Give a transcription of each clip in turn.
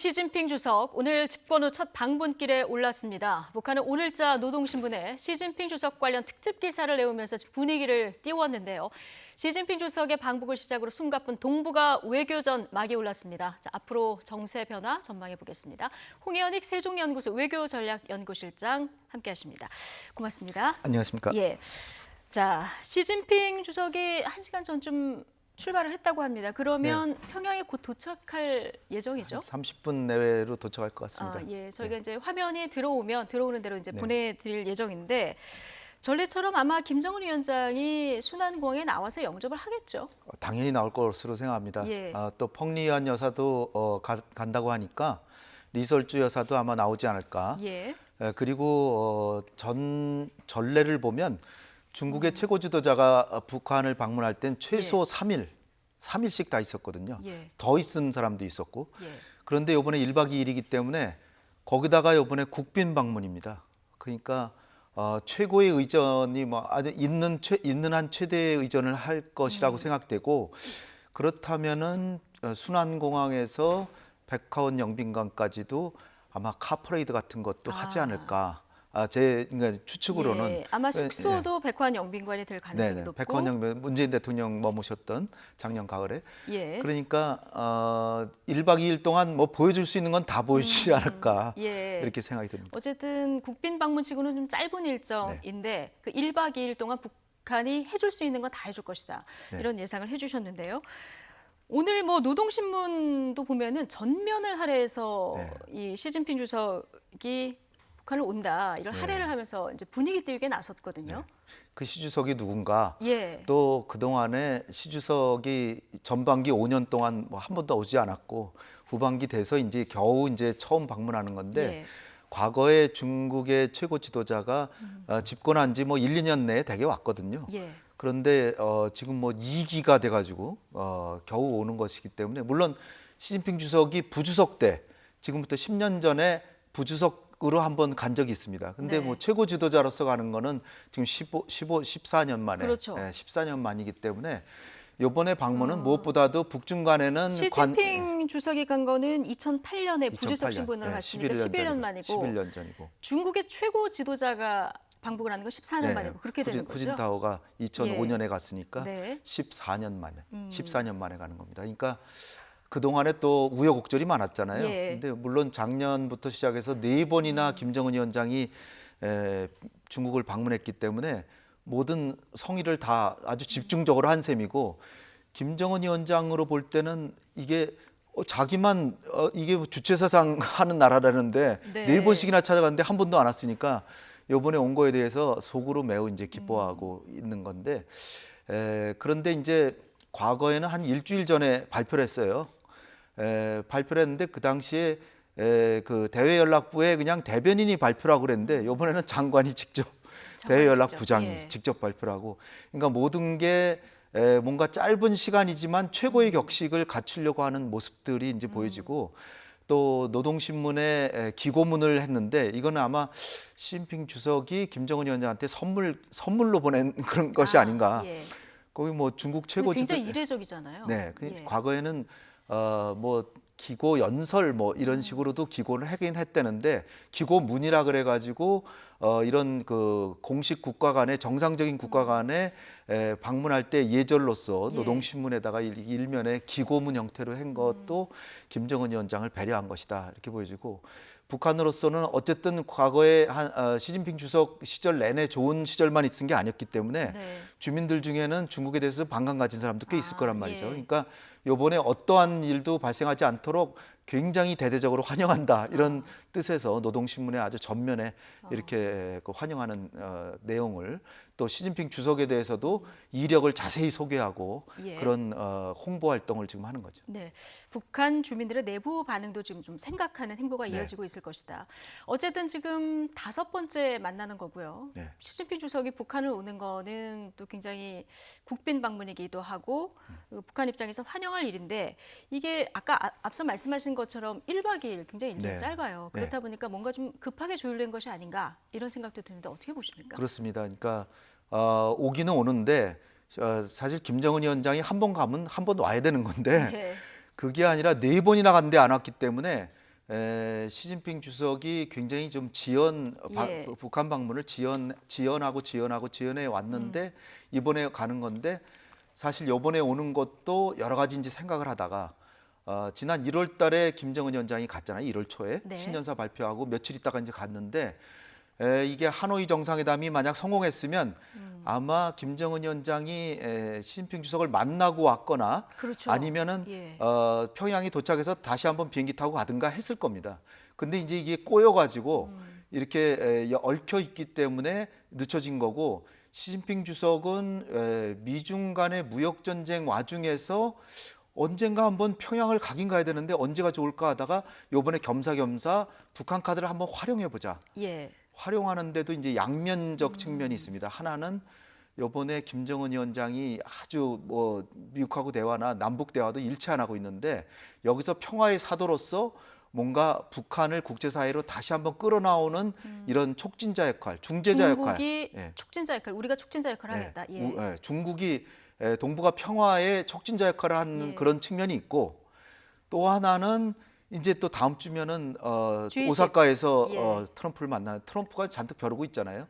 시진핑 주석 오늘 집권 후 첫 방문길에 올랐습니다. 북한은 오늘자 노동신문에 시진핑 주석 관련 특집 기사를 내오면서 분위기를 띄웠는데요. 시진핑 주석의 방북을 시작으로 숨가쁜 동북아 외교전 막이 올랐습니다. 자, 앞으로 정세 변화 전망해 보겠습니다. 홍혜연익 세종연구소 외교전략연구실장 함께하십니다. 고맙습니다. 안녕하십니까? 예. 자, 시진핑 주석이 1시간 전쯤 출발을 했다고 합니다. 그러면 평양에 곧 도착할 예정이죠? 30분 내외로 도착할 것 같습니다. 예, 저희가 이제 화면이 들어오는 대로 이제 보내드릴 예정인데 전례처럼 아마 김정은 위원장이 순환공항에 나와서 영접을 하겠죠? 당연히 나올 것으로 생각합니다. 예. 또 펑리안 여사도 간다고 하니까 리설주 여사도 아마 나오지 않을까. 예. 그리고 전례를 보면 중국의 최고 지도자가 북한을 방문할 땐 최소 3일씩 다 있었거든요. 예. 더 있은 사람도 있었고. 예. 그런데 이번에 1박 2일이기 때문에 거기다가 이번에 국빈 방문입니다. 그러니까 최고의 의전이 아주 있는 한 최대의 의전을 할 것이라고 생각되고, 그렇다면은 순안공항에서 백화원 영빈관까지도 아마 카퍼레이드 같은 것도 하지 않을까. 제 추측으로는 예, 아마 숙소도 백화원 영빈관이 될 가능성이 높고. 백화원 영빈 문재인 대통령 머무셨던 작년 가을에. 예. 그러니까 1박 2일 동안 뭐 보여줄 수 있는 건 다 보여주지 않을까. 예. 이렇게 생각이 듭니다. 어쨌든 국빈 방문치고는 좀 짧은 일정인데 그 1박 2일 동안 북한이 해줄 수 있는 건 다 해줄 것이다. 이런 예상을 해주셨는데요. 오늘 노동신문도 보면은 전면을 할애해서 이 시진핑 주석이 북한을 온다 이런 할애를 하면서 이제 분위기 띄우게 나섰거든요. 그 시 주석이 누군가, 예. 또 그동안에 시 주석이 전반기 5년 동안 한 번도 오지 않았고 후반기 돼서 이제 겨우 이제 처음 방문하는 건데, 과거에 중국의 최고 지도자가 집권한 지 1, 2년 내에 대개 왔거든요. 예. 그런데 지금 2기가 돼가지고 겨우 오는 것이기 때문에, 물론 시진핑 주석이 부주석 때 지금부터 10년 전에 부주석으로 한번 간 적이 있습니다. 근데 최고 지도자로서 가는 거는 지금 14년 만에, 그렇죠. 14년 만이기 때문에 이번에 방문은 무엇보다도 북중 간에는 시진핑 주석이 간 거는 2008년에 부주석 2008년, 신분으로 갔으니까 11년 만이고 11년 전이고. 중국의 최고 지도자가 방북을 하는 건 14년 만이고 그렇게 되는 거죠. 후진타오가 2005년에 갔으니까 네. 14년 만에 가는 겁니다. 그러니까 그동안에 또 우여곡절이 많았잖아요. 근데 물론 작년부터 시작해서 4번이나 김정은 위원장이 중국을 방문했기 때문에 모든 성의를 다 아주 집중적으로 한 셈이고, 김정은 위원장으로 볼 때는 이게 자기만 이게 주체사상 하는 나라라는데 4번씩이나 찾아갔는데 한 번도 안 왔으니까 이번에 온 거에 대해서 속으로 매우 이제 기뻐하고 있는 건데, 그런데 이제 과거에는 한 일주일 전에 발표를 했어요. 발표를 했는데 그 당시에 그 대외연락부에 그냥 대변인이 발표라고 그랬는데, 이번에는 장관이 직접 대외연락부장이 직접 발표를 하고, 그러니까 모든 게 뭔가 짧은 시간이지만 최고의 격식을 갖추려고 하는 모습들이 이제 보여지고, 또 노동신문에 기고문을 했는데, 이거는 아마 시진핑 주석이 김정은 위원장한테 선물로 보낸 그런 것이 아닌가. 거기 중국 최고 굉장히 이례적이잖아요. 네, 과거에는 기고 연설 이런 식으로도 기고를 하긴 했다는데, 기고문이라 그래가지고 이런 그 공식 국가 간의 정상적인 국가 간에 방문할 때 예절로서 노동신문에다가 일면에 기고문 형태로 한 것도 김정은 위원장을 배려한 것이다, 이렇게 보여지고, 북한으로서는 어쨌든 과거에 시진핑 주석 시절 내내 좋은 시절만 있은 게 아니었기 때문에 주민들 중에는 중국에 대해서 반감 가진 사람도 꽤 있을 거란 말이죠. 그러니까 이번에 어떠한 일도 발생하지 않도록 굉장히 대대적으로 환영한다, 이런 뜻에서 노동신문에 아주 전면에 이렇게 환영하는 내용을, 또 시진핑 주석에 대해서도 이력을 자세히 소개하고 그런 홍보 활동을 지금 하는 거죠. 네, 북한 주민들의 내부 반응도 지금 좀 생각하는 행보가 이어지고 있을 것이다. 어쨌든 지금 5번째 만나는 거고요. 시진핑 주석이 북한을 오는 거는 또 굉장히 국빈 방문이기도 하고 북한 입장에서 환영할 일인데, 이게 아까 앞서 말씀하신 것처럼 1박 2일 굉장히 일정이 짧아요. 그렇다 보니까 뭔가 좀 급하게 조율된 것이 아닌가, 이런 생각도 드는데 어떻게 보십니까? 그렇습니다. 그러니까 오기는 오는데 사실 김정은 위원장이 한 번 가면 한 번 와야 되는 건데, 그게 아니라 4번이나 갔는데 안 왔기 때문에 시진핑 주석이 굉장히 좀 북한 방문을 지연해 왔는데 이번에 가는 건데 사실 이번에 오는 것도 여러 가지 이제 생각을 하다가 지난 1월 달에 김정은 위원장이 갔잖아요. 1월 초에 네. 신년사 발표하고 며칠 있다가 이제 갔는데 이게 하노이 정상회담이 만약 성공했으면 아마 김정은 위원장이 시진핑 주석을 만나고 왔거나 그렇죠. 아니면은 평양에 도착해서 다시 한번 비행기 타고 가든가 했을 겁니다. 근데 이제 이게 꼬여가지고 이렇게 얽혀 있기 때문에 늦춰진 거고 시진핑 주석은 미중 간의 무역 전쟁 와중에서 언젠가 한번 평양을 가긴 가야 되는데 언제가 좋을까 하다가 요번에 겸사겸사 북한 카드를 한번 활용해 보자. 활용하는데도 이제 양면적 측면이 있습니다. 하나는 요번에 김정은 위원장이 아주 뭐 미국하고 대화나 남북 대화도 일치 안 하고 있는데 여기서 평화의 사도로서 뭔가 북한을 국제사회로 다시 한번 끌어나오는 이런 촉진자 역할, 중재자 역할. 중국이 촉진자 역할, 우리가 촉진자 역할을 하겠다. 중국이 동북아 평화의 촉진자 역할을 하는 그런 측면이 있고 또 하나는 이제 또 다음 주면은 오사카에서 트럼프를 만나는 트럼프가 잔뜩 벼르고 있잖아요.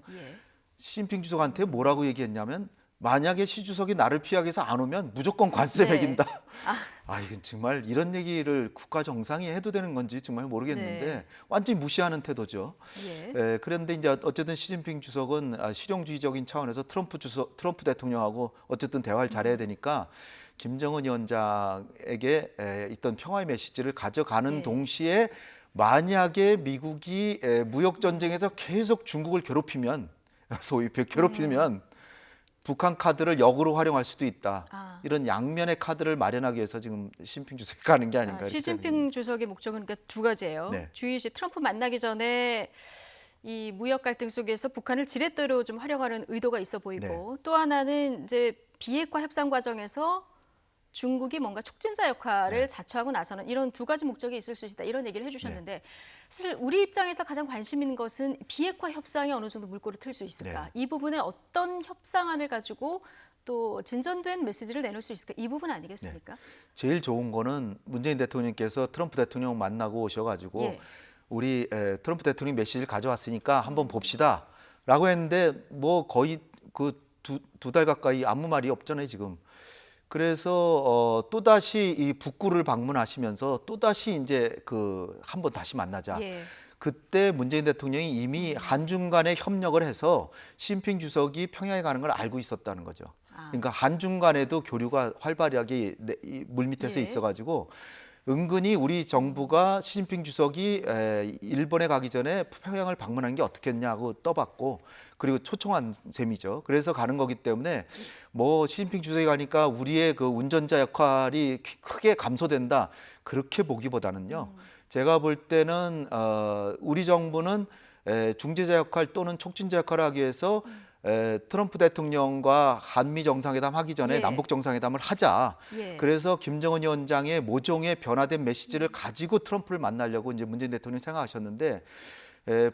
시진핑 주석한테 뭐라고 얘기했냐면 만약에 시 주석이 나를 피하기 위해서 안 오면 무조건 관세 매긴다. 이건 정말 이런 얘기를 국가 정상이 해도 되는 건지 정말 모르겠는데 완전히 무시하는 태도죠. 그런데 이제 어쨌든 시진핑 주석은 실용주의적인 차원에서 트럼프 대통령하고 어쨌든 대화를 잘해야 되니까 김정은 위원장에게 있던 평화의 메시지를 가져가는 동시에 만약에 미국이 무역 전쟁에서 계속 중국을 괴롭히면 소위 괴롭히면 북한 카드를 역으로 활용할 수도 있다. 이런 양면의 카드를 마련하기 위해서 지금 시진핑 주석이 가는 게 아닌가. 시진핑 주석의 목적은 그러니까 두 가지예요. 주의시 트럼프 만나기 전에 이 무역 갈등 속에서 북한을 지렛대로 좀 활용하는 의도가 있어 보이고 또 하나는 이제 비핵화 협상 과정에서 중국이 뭔가 촉진자 역할을 자처하고 나서는 이런 두 가지 목적이 있을 수 있다. 이런 얘기를 해주셨는데 사실 우리 입장에서 가장 관심 있는 것은 비핵화 협상이 어느 정도 물꼬를 틀 수 있을까? 이 부분에 어떤 협상안을 가지고 또 진전된 메시지를 내놓을 수 있을까? 이 부분 아니겠습니까? 제일 좋은 거는 문재인 대통령께서 트럼프 대통령 만나고 오셔가지고 우리 트럼프 대통령이 메시지를 가져왔으니까 한번 봅시다 라고 했는데 뭐 거의 그 두 달 가까이 아무 말이 없잖아요 지금. 그래서 또다시 이 북구를 방문하시면서 또다시 이제 한번 다시 만나자. 그때 문재인 대통령이 이미 한중 간에 협력을 해서 시진핑 주석이 평양에 가는 걸 알고 있었다는 거죠. 그러니까 한중 간에도 교류가 활발하게 물밑에서 있어가지고 은근히 우리 정부가 시진핑 주석이 일본에 가기 전에 평양을 방문하는 게 어떻겠냐고 떠봤고 그리고 초청한 셈이죠. 그래서 가는 거기 때문에 뭐 시진핑 주석이 가니까 우리의 그 운전자 역할이 크게 감소된다 그렇게 보기보다는요. 제가 볼 때는 우리 정부는 중재자 역할 또는 촉진자 역할을 하기 위해서 트럼프 대통령과 한미 정상회담 하기 전에 남북 정상회담을 하자. 그래서 김정은 위원장의 모종의 변화된 메시지를 가지고 트럼프를 만나려고 이제 문재인 대통령이 생각하셨는데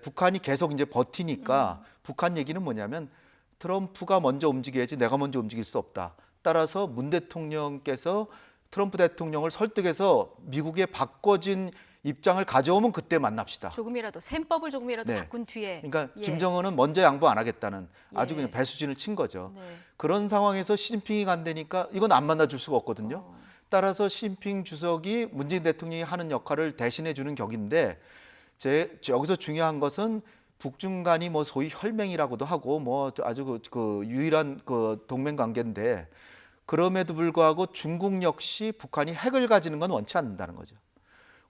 북한이 계속 이제 버티니까 북한 얘기는 뭐냐면 트럼프가 먼저 움직여야지 내가 먼저 움직일 수 없다. 따라서 문 대통령께서 트럼프 대통령을 설득해서 미국의 바꿔진 입장을 가져오면 그때 만납시다. 조금이라도 셈법을 조금이라도 바꾼 뒤에. 그러니까 김정은은 먼저 양보 안 하겠다는 아주 그냥 배수진을 친 거죠. 그런 상황에서 시진핑이 간다니까 이건 안 만나줄 수가 없거든요. 따라서 시진핑 주석이 문재인 대통령이 하는 역할을 대신해 주는 격인데 여기서 중요한 것은 북중 간이 뭐 소위 혈맹이라고도 하고 뭐 아주 그 유일한 그 동맹 관계인데 그럼에도 불구하고 중국 역시 북한이 핵을 가지는 건 원치 않는다는 거죠.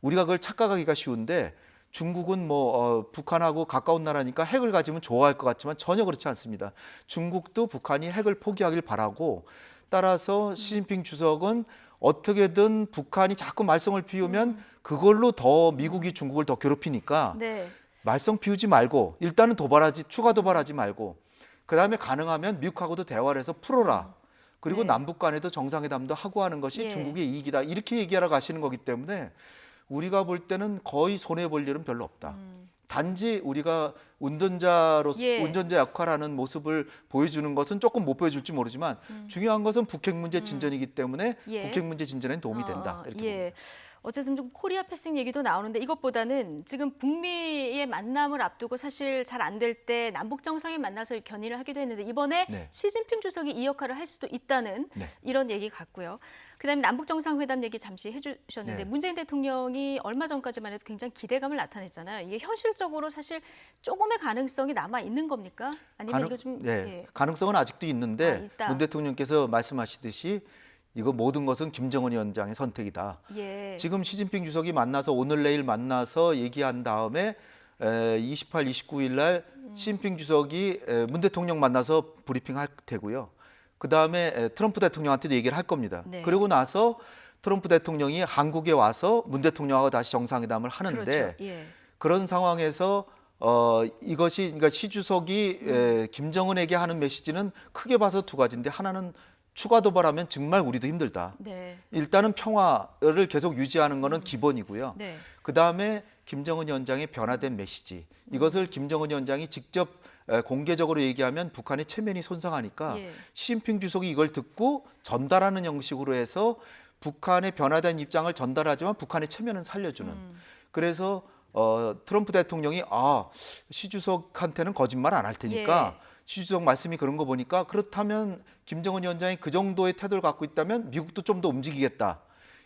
우리가 그걸 착각하기가 쉬운데 중국은 뭐 북한하고 가까운 나라니까 핵을 가지면 좋아할 것 같지만 전혀 그렇지 않습니다. 중국도 북한이 핵을 포기하길 바라고 따라서 시진핑 주석은 어떻게든 북한이 자꾸 말썽을 피우면 그걸로 더 미국이 중국을 더 괴롭히니까 말썽 피우지 말고 일단은 추가 도발하지 말고 그다음에 가능하면 미국하고도 대화를 해서 풀어라. 그리고 남북 간에도 정상회담도 하고 하는 것이 중국의 이익이다. 이렇게 얘기하러 가시는 거기 때문에 우리가 볼 때는 거의 손해볼 일은 별로 없다. 단지 우리가 운전자 역할하는 모습을 보여주는 것은 조금 못 보여줄지 모르지만 중요한 것은 북핵 문제 진전이기 때문에 북핵 문제 진전에는 도움이 된다. 이렇게 봅니다. 어쨌든 좀 코리아 패싱 얘기도 나오는데 이것보다는 지금 북미의 만남을 앞두고 사실 잘 안 될 때 남북 정상이 만나서 견의를 하기도 했는데 이번에 네. 시진핑 주석이 이 역할을 할 수도 있다는 네. 이런 얘기 같고요. 그다음에 남북 정상회담 얘기 잠시 해주셨는데 네. 문재인 대통령이 얼마 전까지만 해도 굉장히 기대감을 나타냈잖아요. 이게 현실적으로 사실 조금의 가능성이 남아 있는 겁니까? 아니면 이거 좀 가능성은 아직도 있는데 있다. 문 대통령께서 말씀하시듯이 이거 모든 것은 김정은 위원장의 선택이다. 지금 시진핑 주석이 만나서 오늘 내일 만나서 얘기한 다음에 28, 29일 날 시진핑 주석이 문 대통령 만나서 브리핑할 테고요. 그다음에 트럼프 대통령한테도 얘기를 할 겁니다. 네. 그리고 나서 트럼프 대통령이 한국에 와서 문 대통령하고 다시 정상회담을 하는데 그렇죠. 그런 상황에서 이것이 그러니까 시 주석이 김정은에게 하는 메시지는 크게 봐서 두 가지인데 하나는 추가 도발하면 정말 우리도 힘들다. 네. 일단은 평화를 계속 유지하는 것은 기본이고요. 네. 그다음에 김정은 위원장의 변화된 메시지. 이것을 김정은 위원장이 직접 공개적으로 얘기하면 북한의 체면이 손상하니까 시진핑 주석이 이걸 듣고 전달하는 형식으로 해서 북한의 변화된 입장을 전달하지만 북한의 체면은 살려주는. 그래서 트럼프 대통령이 시 주석한테는 거짓말 안 할 테니까 시 주석 말씀이 그런 거 보니까 그렇다면 김정은 위원장이 그 정도의 태도를 갖고 있다면 미국도 좀 더 움직이겠다.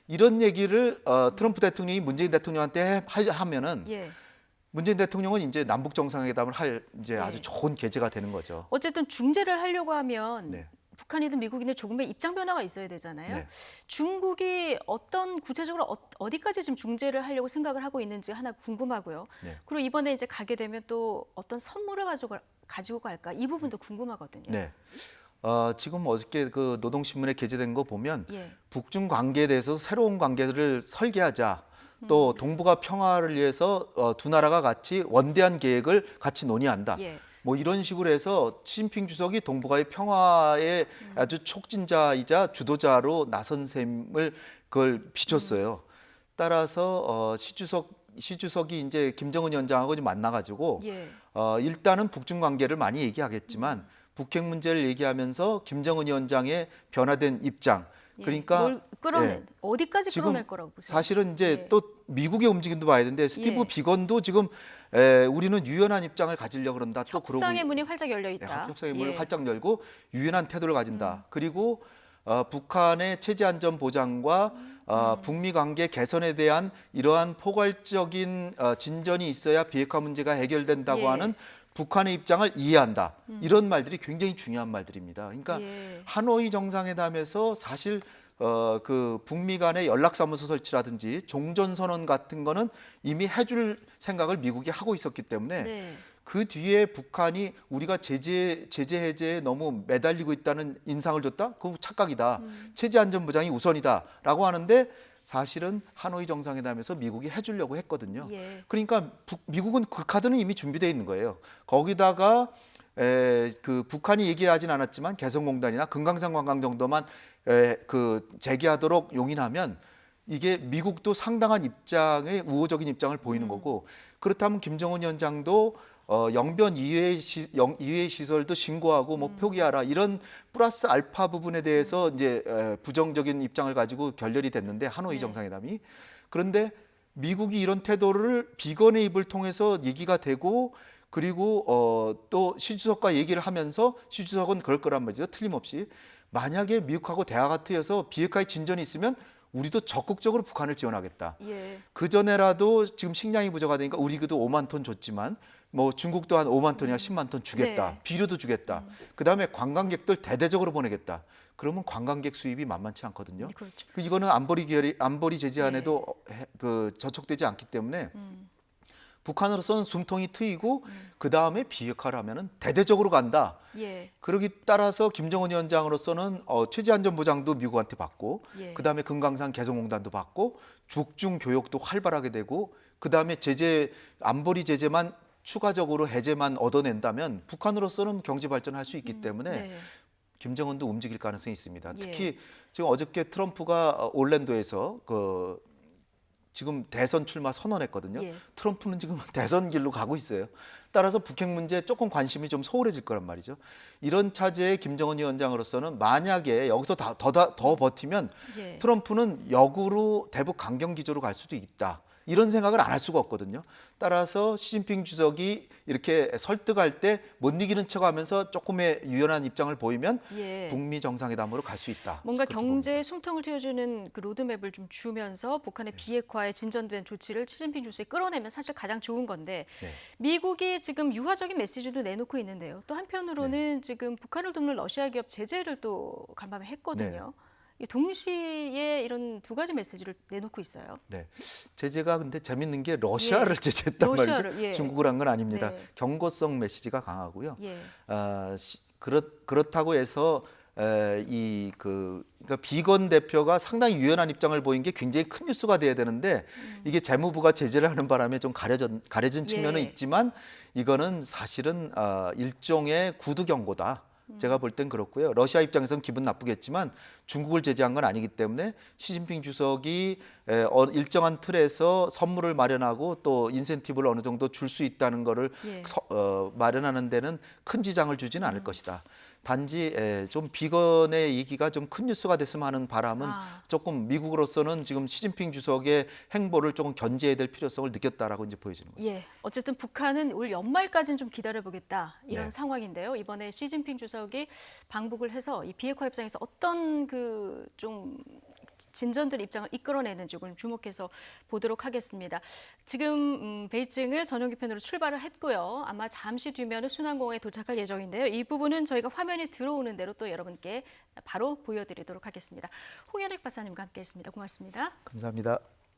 이런 얘기를 트럼프 대통령이 문재인 대통령한테 하면은 문재인 대통령은 이제 남북 정상회담을 할 이제 아주 좋은 계제가 되는 거죠. 어쨌든 중재를 하려고 하면 북한이든 미국이든 조금의 입장 변화가 있어야 되잖아요. 중국이 구체적으로 어디까지 지금 중재를 하려고 생각을 하고 있는지 하나 궁금하고요. 그리고 이번에 이제 가게 되면 또 어떤 선물을 가지고 갈까 이 부분도 궁금하거든요. 지금 어저께 그 노동신문에 게재된 거 보면 북중 관계에 대해서 새로운 관계를 설계하자. 또 동북아 평화를 위해서 두 나라가 같이 원대한 계획을 같이 논의한다. 뭐 이런 식으로 해서 시진핑 주석이 동북아의 평화의 아주 촉진자이자 주도자로 나선 셈을 그걸 비췄어요. 따라서 시 주석이 이제 김정은 위원장하고 좀 만나가지고 일단은 북중 관계를 많이 얘기하겠지만 북핵 문제를 얘기하면서 김정은 위원장의 변화된 입장. 그러니까 뭘 어디까지 끌어낼 거라고 보세요? 사실은 이제 또 미국의 움직임도 봐야 되는데 스티브 비건도 지금 우리는 유연한 입장을 가지려고 그런다. 또 협상의 문이 활짝 열려 있다. 협상의 문을 활짝 열고 유연한 태도를 가진다. 그리고 북한의 체제 안전 보장과 북미 관계 개선에 대한 이러한 포괄적인 진전이 있어야 비핵화 문제가 해결된다고 하는 북한의 입장을 이해한다. 이런 말들이 굉장히 중요한 말들입니다. 그러니까 하노이 정상회담에서 사실 그 북미 간의 연락사무소 설치라든지 종전선언 같은 거는 이미 해줄 생각을 미국이 하고 있었기 때문에 그 뒤에 북한이 우리가 제재 해제에 너무 매달리고 있다는 인상을 줬다? 그거 착각이다. 체제 안전 보장이 우선이다라고 하는데 사실은 하노이 정상회담에서 미국이 해주려고 했거든요. 그러니까 미국은 그 카드는 이미 준비되어 있는 거예요. 거기다가 그 북한이 얘기하진 않았지만 개성공단이나 금강산 관광 정도만 그 재개하도록 용인하면 이게 미국도 상당한 입장에 우호적인 입장을 보이는 거고 그렇다면 김정은 위원장도 영변 이외의 시설도 신고하고 뭐 표기하라 이런 플러스 알파 부분에 대해서 이제 부정적인 입장을 가지고 결렬이 됐는데 하노이 정상회담이 그런데 미국이 이런 태도를 비건의 입을 통해서 얘기가 되고 그리고 또 시 주석과 얘기를 하면서 시 주석은 그럴 거란 말이죠. 틀림없이 만약에 미국하고 대화가 트여서 비핵화의 진전이 있으면 우리도 적극적으로 북한을 지원하겠다. 그 전에라도 지금 식량이 부족하다 보니까 우리도 5만 톤 줬지만 뭐 중국도 한 5만 톤이나 10만 톤 주겠다. 비료도 주겠다. 그다음에 관광객들 대대적으로 보내겠다. 그러면 관광객 수입이 만만치 않거든요. 이거는 안보리 제재안에도 그 저촉되지 않기 때문에 북한으로서는 숨통이 트이고 그다음에 비핵화를 하면은 대대적으로 간다. 그러기 따라서 김정은 위원장으로서는 체제 안전 보장도 미국한테 받고 그다음에 금강산 개성공단도 받고 북중 교역도 활발하게 되고 그다음에 안보리 제재만 추가적으로 해제만 얻어낸다면 북한으로서는 경제 발전할 수 있기 때문에 김정은도 움직일 가능성이 있습니다. 특히 지금 어저께 트럼프가 올랜도에서 그 지금 대선 출마 선언했거든요. 예. 트럼프는 지금 대선 길로 가고 있어요. 따라서 북핵 문제에 조금 관심이 좀 소홀해질 거란 말이죠. 이런 차제의 김정은 위원장으로서는 만약에 여기서 더 버티면 예. 트럼프는 역으로 대북 강경 기조로 갈 수도 있다. 이런 생각을 안 할 수가 없거든요. 따라서 시진핑 주석이 이렇게 설득할 때 못 이기는 척하면서 조금의 유연한 입장을 보이면 예. 북미 정상회담으로 갈 수 있다. 뭔가 경제의 숨통을 트여주는 그 로드맵을 좀 주면서 북한의 비핵화에 진전된 조치를 시진핑 주석이 끌어내면 사실 가장 좋은 건데 네. 미국이 지금 유화적인 메시지도 내놓고 있는데요. 또 한편으로는 지금 북한을 돕는 러시아 기업 제재를 또 간밤에 했거든요. 동시에 이런 두 가지 메시지를 내놓고 있어요. 네, 제재가 근데 재밌는 게 러시아를 제재했단 말이죠. 예. 중국을 한 건 아닙니다. 네. 경고성 메시지가 강하고요. 예. 그렇다고 해서 그러니까 비건 대표가 상당히 유연한 입장을 보인 게 굉장히 큰 뉴스가 돼야 되는데 이게 재무부가 제재를 하는 바람에 좀 가려진 측면은 있지만 이거는 사실은 일종의 구두 경고다. 제가 볼 땐 그렇고요. 러시아 입장에서는 기분 나쁘겠지만 중국을 제재한 건 아니기 때문에 시진핑 주석이 일정한 틀에서 선물을 마련하고 또 인센티브를 어느 정도 줄 수 있다는 거를 마련하는 데는 큰 지장을 주지는 않을 것이다. 단지 좀 비건의 얘기가 좀 큰 뉴스가 됐으면 하는 바람은 조금 미국으로서는 지금 시진핑 주석의 행보를 조금 견제해야 될 필요성을 느꼈다라고 이제 보여지는 거죠. 예, 어쨌든 북한은 올 연말까지는 좀 기다려보겠다 이런 네. 상황인데요. 이번에 시진핑 주석이 방북을 해서 이 비핵화 협상에서 어떤 그 좀 진전된 입장을 이끌어내는지 오늘 주목해서 보도록 하겠습니다. 지금 베이징을 전용기 편으로 출발을 했고요. 아마 잠시 뒤면 순환공항에 도착할 예정인데요. 이 부분은 저희가 화면이 들어오는 대로 또 여러분께 바로 보여드리도록 하겠습니다. 홍현익 박사님과 함께했습니다. 고맙습니다. 감사합니다.